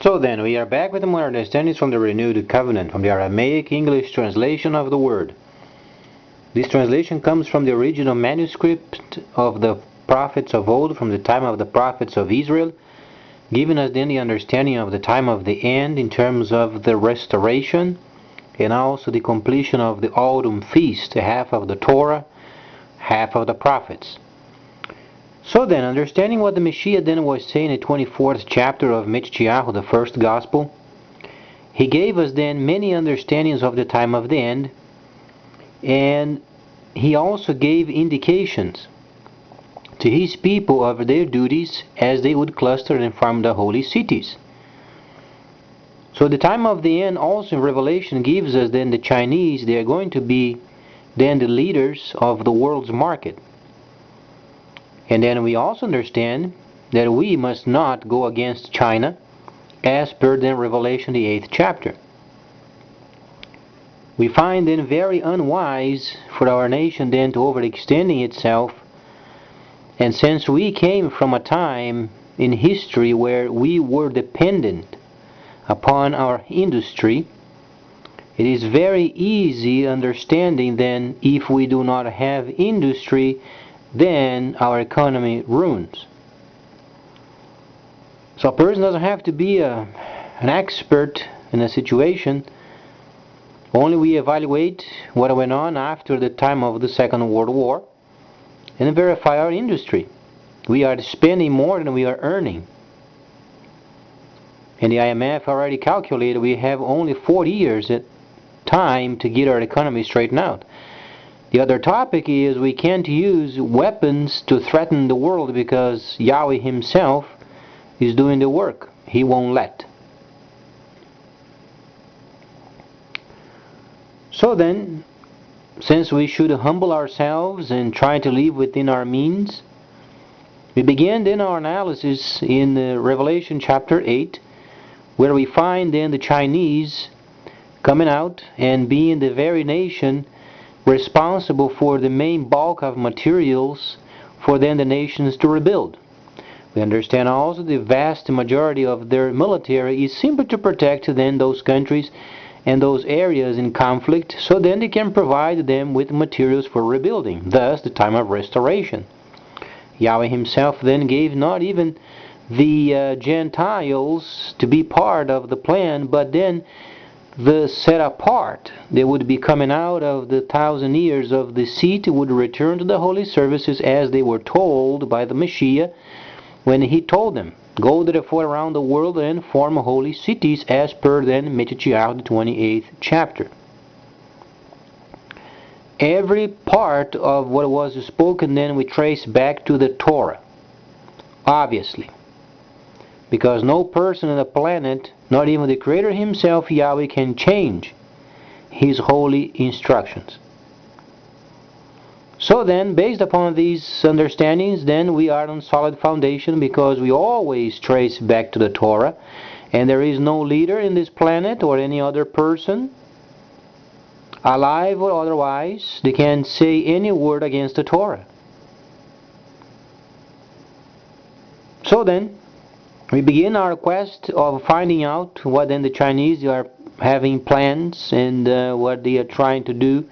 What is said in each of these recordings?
So then, we are back with more understandings from the Renewed Covenant, from the Aramaic English translation of the word. This translation comes from the original manuscript of the prophets of old, from the time of the prophets of Israel, giving us then the understanding of the time of the end in terms of the restoration, and also the completion of the autumn feast, half of the Torah, half of the prophets. So then, understanding what the Messiah then was saying in the 24th chapter of Mitchiyahu, the first gospel, he gave us then many understandings of the time of the end, and he also gave indications to his people of their duties as they would cluster and farm the holy cities. So the time of the end also in Revelation gives us then the Chinese, they are going to be then the leaders of the world's market. And then we also understand that we must not go against China as per then Revelation the 8th chapter. We find then very unwise for our nation then to overextending itself, and since we came from a time in history where we were dependent upon our industry, it is very easy understanding then if we do not have industry, then our economy ruins. So a person doesn't have to be an expert in a situation. Only we evaluate what went on after the time of the Second World War and verify our industry. We are spending more than we are earning. And the IMF already calculated we have only 40 years at time to get our economy straightened out. The other topic is we can't use weapons to threaten the world because Yahweh himself is doing the work. He won't let. So then, since we should humble ourselves and try to live within our means, we begin then our analysis in Revelation chapter 8, where we find then the Chinese coming out and being the very nation responsible for the main bulk of materials for then the nations to rebuild. We understand also the vast majority of their military is simply to protect then those countries and those areas in conflict, so then they can provide them with materials for rebuilding, thus the time of restoration. Yahweh himself then gave not even the Gentiles to be part of the plan, but then the set apart, they would be coming out of the 1,000 years of the seat, would return to the holy services as they were told by the Messiah when he told them, go therefore around the world and form holy cities, as per then Mitchiyahu the 28th chapter. Every part of what was spoken then we trace back to the Torah, obviously, because no person on the planet, not even the Creator himself, Yahweh, can change his holy instructions. So then, based upon these understandings, then we are on solid foundation, because we always trace back to the Torah, and there is no leader in this planet or any other person, alive or otherwise, they can say any word against the Torah. So then, we begin our quest of finding out what then the Chinese are having plans and what they are trying to do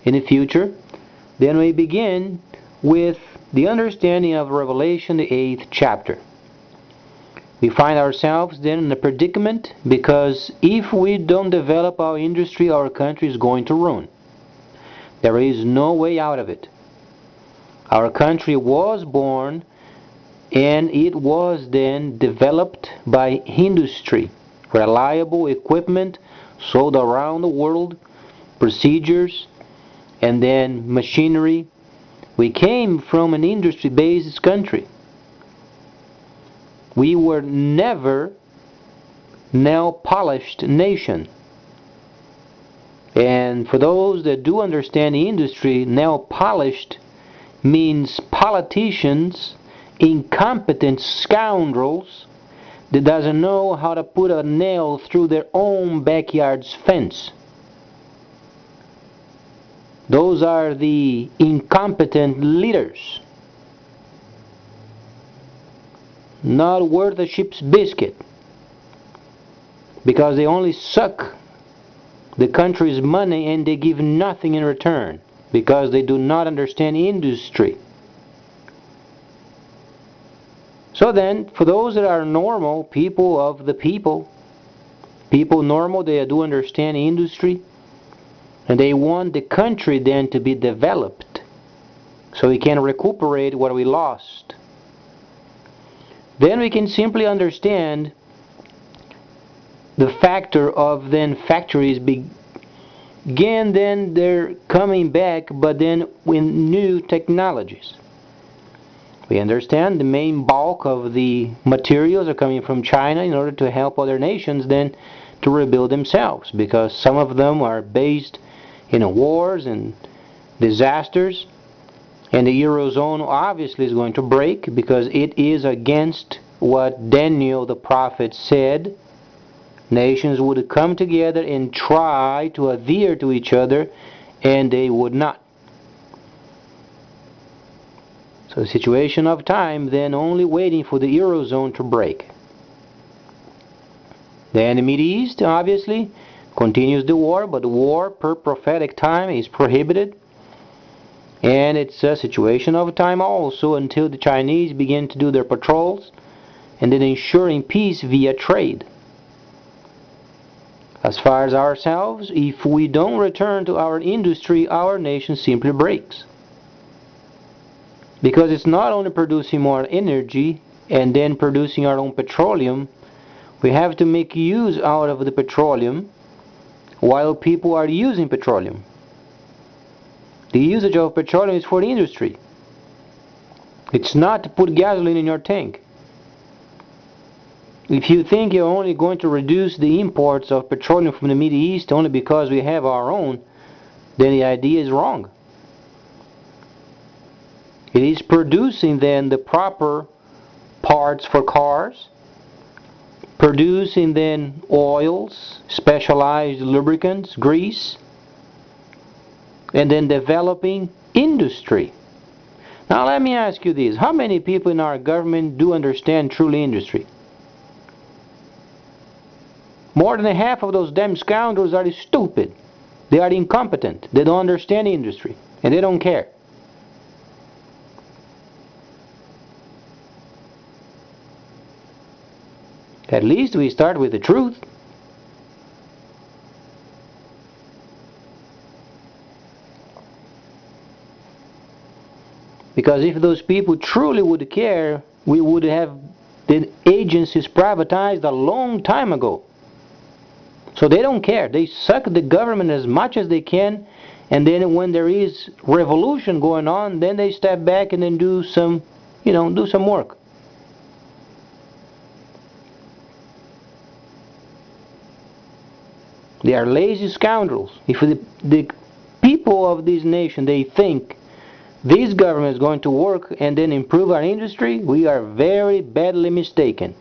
in the future. Then we begin with the understanding of Revelation, the 8th chapter. We find ourselves then in a predicament, because if we don't develop our industry, our country is going to ruin. There is no way out of it. Our country was born and it was then developed by industry, reliable equipment sold around the world, procedures, and then machinery. We came from an industry-based country. We were never nail-polished nation. And for those that do understand the industry, nail-polished means politicians, incompetent scoundrels that doesn't know how to put a nail through their own backyard's fence. Those are the incompetent leaders, not worth a ship's biscuit. because they only suck the country's money and they give nothing in return, because they do not understand industry. So then, for those that are normal, people of the people normal, they do understand industry, and they want the country then to be developed, so we can recuperate what we lost. Then we can simply understand the factor of then factories begin, then they're coming back, but then with new technologies. We understand the main bulk of the materials are coming from China in order to help other nations then to rebuild themselves, because some of them are based in wars and disasters, and the Eurozone obviously is going to break because it is against what Daniel the prophet said. Nations would come together and try to adhere to each other, and they would not. So the situation of time then only waiting for the Eurozone to break. Then the Middle East obviously continues the war, but the war per prophetic time is prohibited. And it's a situation of time also until the Chinese begin to do their patrols and then ensuring peace via trade. As far as ourselves, if we don't return to our industry, our nation simply breaks. Because it's not only producing more energy and then producing our own petroleum, we have to make use out of the petroleum while people are using petroleum. The usage of petroleum is for the industry. It's not to put gasoline in your tank. If you think you're only going to reduce the imports of petroleum from the Middle East only because we have our own, then the idea is wrong. It is producing then the proper parts for cars, producing then oils, specialized lubricants, grease, and then developing industry. Now let me ask you this. How many people in our government do understand truly industry? More than half of those damn scoundrels are stupid. They are incompetent. They don't understand industry. And they don't care. At least we start with the truth. Because if those people truly would care, we would have the agencies privatized a long time ago. So they don't care. They suck the government as much as they can, and then when there is revolution going on, then they step back and then do some, do some work. They are lazy scoundrels. If the people of this nation, they think this government is going to work and then improve our industry, we are very badly mistaken.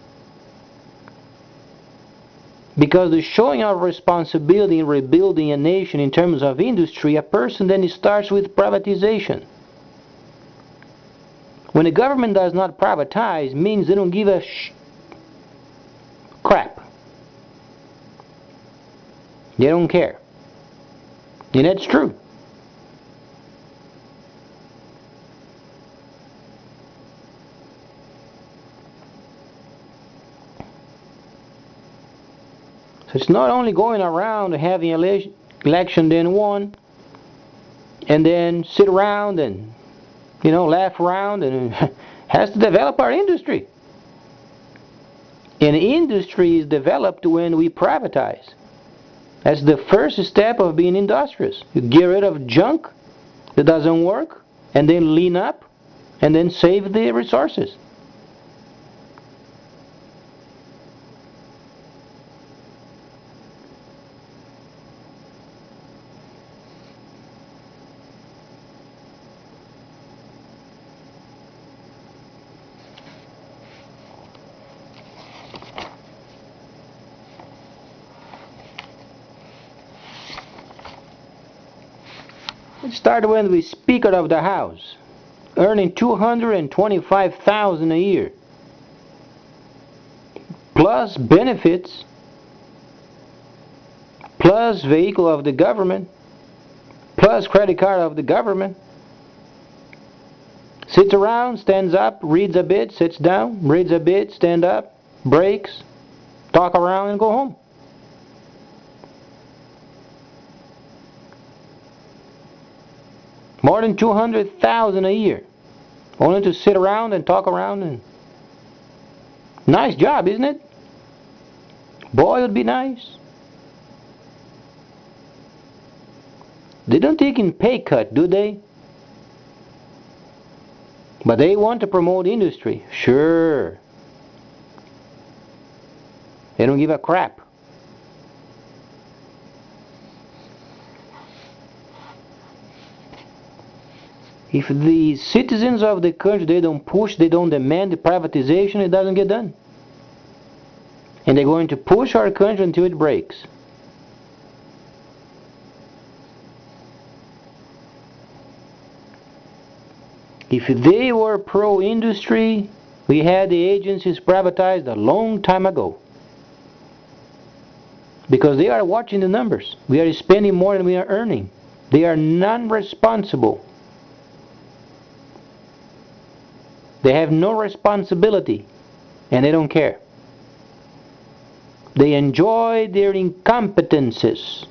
Because the showing of responsibility in rebuilding a nation in terms of industry, a person then starts with privatization. When the government does not privatize, means they don't give a crap. They don't care. And that's true. So it's not only going around having election then won, and then sit around and laugh around, and has to develop our industry. And industry is developed when we privatize. That's the first step of being industrious. You get rid of junk that doesn't work, and then lean up, and then save the resources. It started when we Speaker of the House, earning $225,000 a year, plus benefits plus vehicle of the government, plus credit card of the government. Sits around, stands up, reads a bit, sits down, reads a bit, stand up, breaks, talk around and go home. More than 200,000 a year. Only to sit around and talk around. And nice job, isn't it? Boy, it would be nice. They don't take in pay cut, do they? But they want to promote industry. Sure. They don't give a crap. If the citizens of the country, they don't push, they don't demand the privatization, it doesn't get done. And they're going to push our country until it breaks. If they were pro-industry, we had the agencies privatized a long time ago. Because they are watching the numbers. We are spending more than we are earning. They are non-responsible. They have no responsibility, and they don't care. They enjoy their incompetences.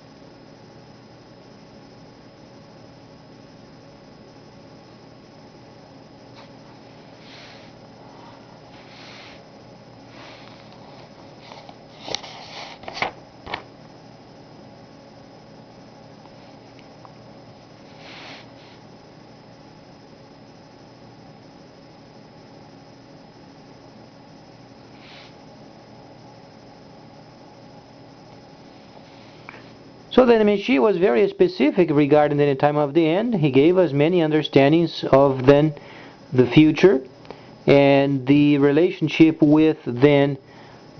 So the Messiah was very specific regarding the time of the end. He gave us many understandings of then the future and the relationship with then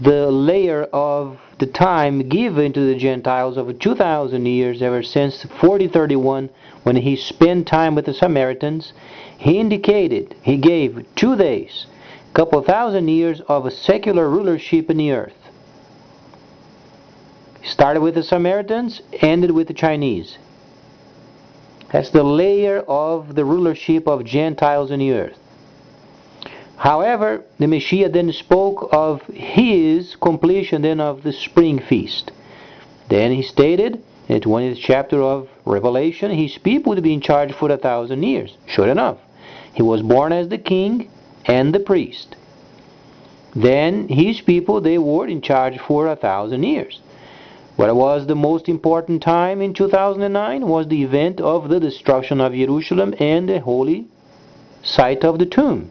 the layer of the time given to the Gentiles of 2,000 years ever since 4031 when he spent time with the Samaritans. He indicated, he gave 2 days, a couple thousand years of a secular rulership in the earth. Started with the Samaritans, ended with the Chinese. That's the layer of the rulership of Gentiles in the earth. However, the Messiah then spoke of his completion then of the spring feast. Then he stated in the 20th chapter of Revelation, his people would be in charge for 1,000 years. Sure enough, he was born as the king and the priest. Then his people, they were in charge for 1,000 years. What was the most important time in 2009 was the event of the destruction of Jerusalem and the holy site of the tomb.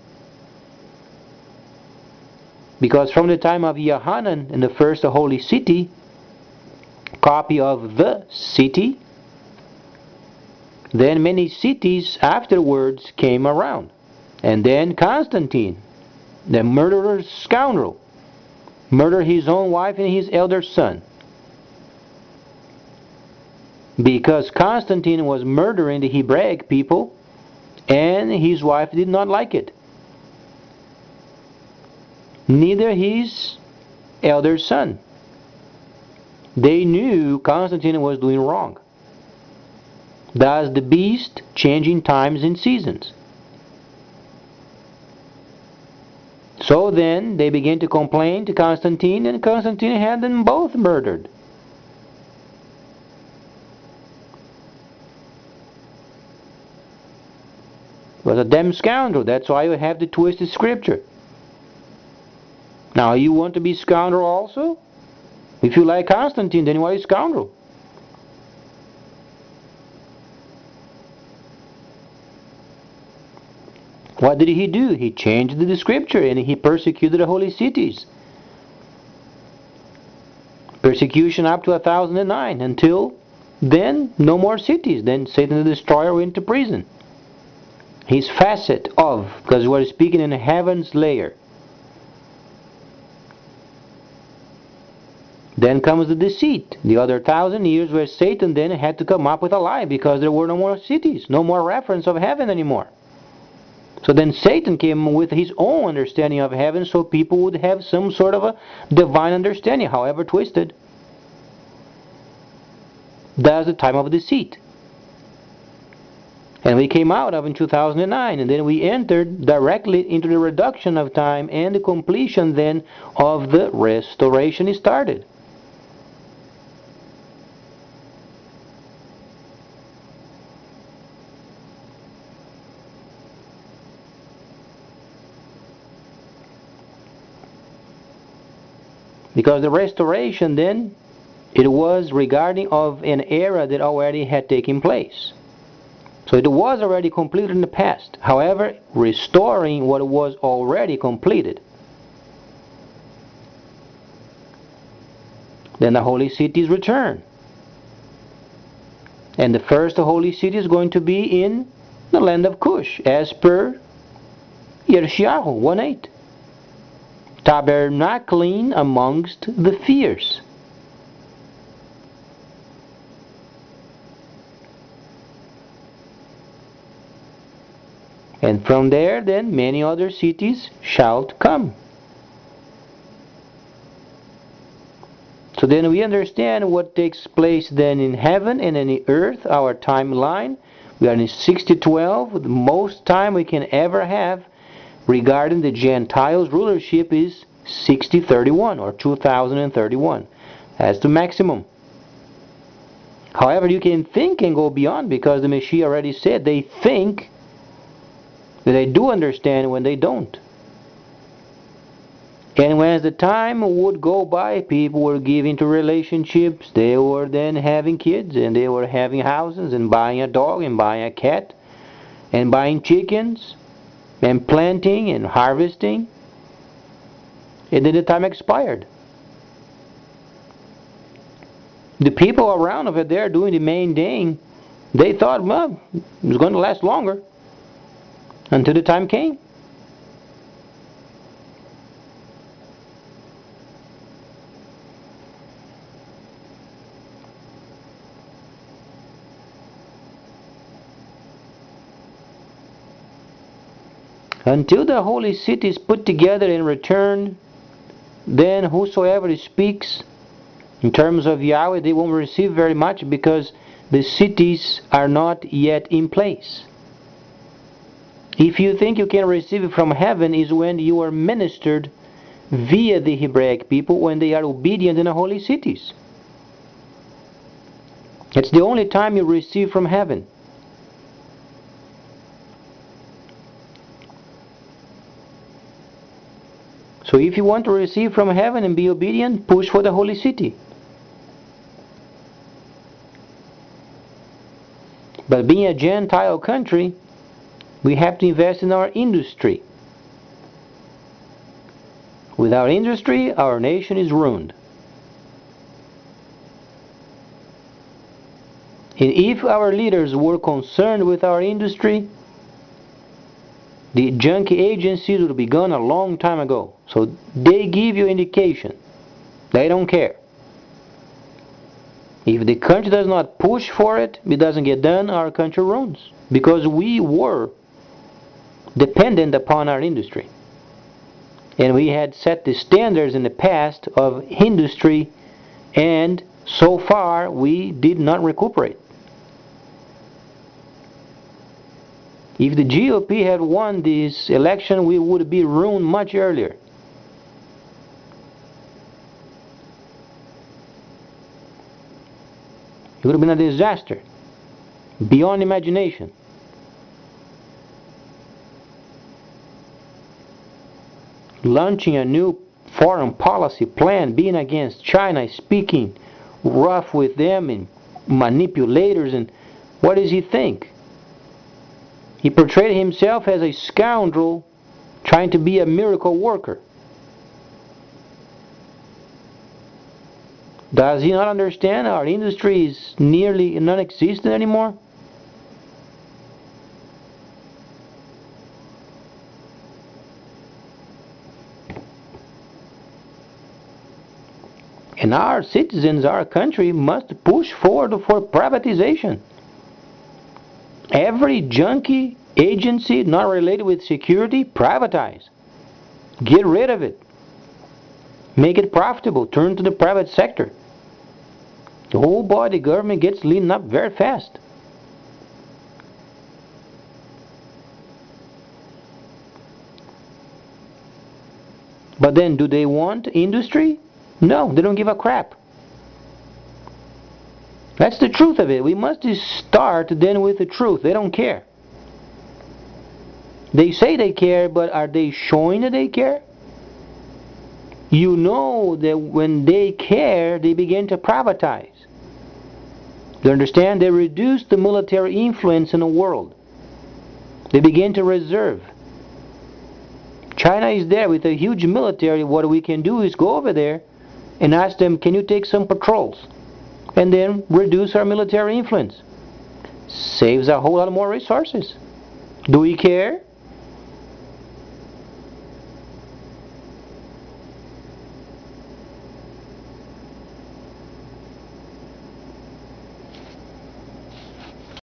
Because from the time of Yohanan in the first holy city, copy of the city, then many cities afterwards came around. And then Constantine, the murderous scoundrel, murdered his own wife and his elder son. Because Constantine was murdering the Hebraic people and his wife did not like it. Neither his elder son. They knew Constantine was doing wrong. Thus the beast changing times and seasons. So then they began to complain to Constantine, and Constantine had them both murdered. Was a damn scoundrel. That's why you have the twisted scripture. Now you want to be scoundrel also? If you like Constantine, then you are a scoundrel. What did he do? He changed the scripture and he persecuted the holy cities. Persecution up to 1009. Until then, no more cities. Then Satan the destroyer went to prison. His facet of, because we're speaking in heaven's layer. Then comes the deceit, the other 1,000 years where Satan then had to come up with a lie because there were no more cities, no more reference of heaven anymore. So then Satan came with his own understanding of heaven so people would have some sort of a divine understanding, however twisted. That's the time of deceit. And we came out of in 2009, and then we entered directly into the reduction of time, and the completion then of the restoration is started. Because the restoration then, it was regarding of an era that already had taken place. So it was already completed in the past. However, restoring what was already completed. Then the holy cities return. And the first holy city is going to be in the land of Cush, as per Yeshayahu 1:8. Tabernacling amongst the fierce. And from there then many other cities shall come. So then we understand what takes place then in heaven and in the earth, our timeline. We are in 6012, the most time we can ever have regarding the Gentiles' rulership is 6031 or 2031. That's the maximum. However, you can think and go beyond, because the Messiah already said they think that they do understand when they don't. And when as the time would go by, people were giving to relationships, they were then having kids, and they were having houses, and buying a dog, and buying a cat, and buying chickens, and planting and harvesting, and then the time expired. The people around over there doing the main thing, they thought, well, it was going to last longer, until the time came. Until the holy city is put together and returned, then whosoever speaks in terms of Yahweh, they won't receive very much, because the cities are not yet in place. If you think you can receive it from heaven, is when you are ministered via the Hebraic people, when they are obedient in the holy cities. It's the only time you receive from heaven. So if you want to receive from heaven and be obedient, push for the holy city. But being a Gentile country, we have to invest in our industry. Without industry, our nation is ruined. And if our leaders were concerned with our industry, the junkie agencies would be gone a long time ago. So they give you indication. They don't care. If the country does not push for it, it doesn't get done, our country runs. Because we were dependent upon our industry. And we had set the standards in the past of industry, and so far we did not recuperate. If the GOP had won this election, we would be ruined much earlier. It would have been a disaster beyond imagination. Launching a new foreign policy plan, being against China, speaking rough with them and manipulators, and what does he think? He portrayed himself as a scoundrel trying to be a miracle worker. Does he not understand our industry is nearly non-existent anymore? And our citizens, our country, must push forward for privatization. Every junkie agency not related with security, privatize. Get rid of it. Make it profitable. Turn to the private sector. The whole body government gets leaned up very fast. But then, do they want industry? No, they don't give a crap. That's the truth of it. We must start then with the truth. They don't care. They say they care, but are they showing that they care? You know that when they care, they begin to privatize. Do you understand? They reduce the military influence in the world. They begin to reserve. China is there with a huge military. What we can do is go over there and ask them, can you take some patrols? And then reduce our military influence. Saves a whole lot more resources. Do we care?